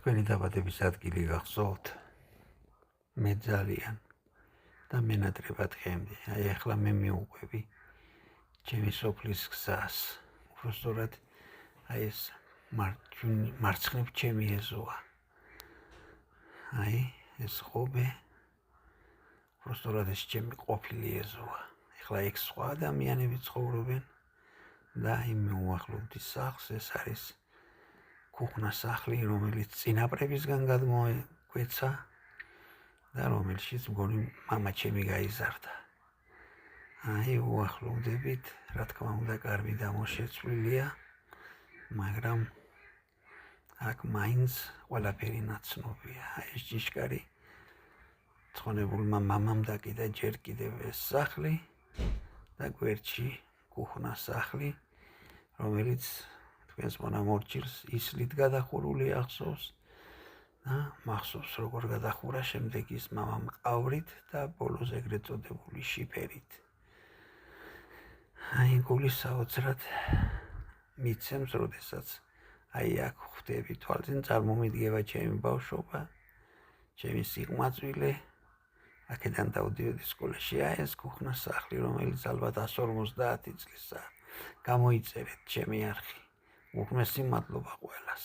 თქვენი დაბადების ადგილი გახსოვთ? მე ძალიან და მენატრებად დღემდე. აი ახლა მე მივუყვები ჩემი სოფლის გზას. უბრალოდ აი ეს მარცხნივ ჩემი ეზოა. აი ეს ხობე უბრალოდ ეს ჩემი ყოფილი ეზოა. ახლა ეგ სხვა ადამიანები ცხოვრობენ და აი მე უახლოვდი სახლს. ეს არის ქუხნა სახლი, რომელიც წინაპრებისგან გადმოგვეცა და რომელშიც მგონი მამა ჩემი გაიზარდა. აი უახლოვდებით, რა თქმა უნდა, კარგი დამოშეცვლილია, მაგრამ აქ მაინც ყველაფერი ნაცნობია. აი ეს ჭიშკარი ცხონებულმა მამამ დაკიდა ჯერ კიდევ ეს სახლი და გვერდში ქუხნა სახლი, რომელიც თქვენს მონამორჩილს ისლით გადახურული ახსოვს და მახსოვს როგორ გადახურა შემდეგ ის მამამ ყავრით და ბოლოს ეგრეთ წოდებული შიფერით. აი გულის საოცრად მიცემს, როდესაც აი აქ ხვდები თვალწინ წარმომიდგება ჩემი ბავშვობა, ჩემი სიყმაწვილე. აქედან დავდიოდი სკოლაში. აი ეს ქუხნა სახლი, რომელიც ალბათ 150 წლისაა. გამოიწერეთ ჩემი არხი. უღმესი მადლობა ყველას.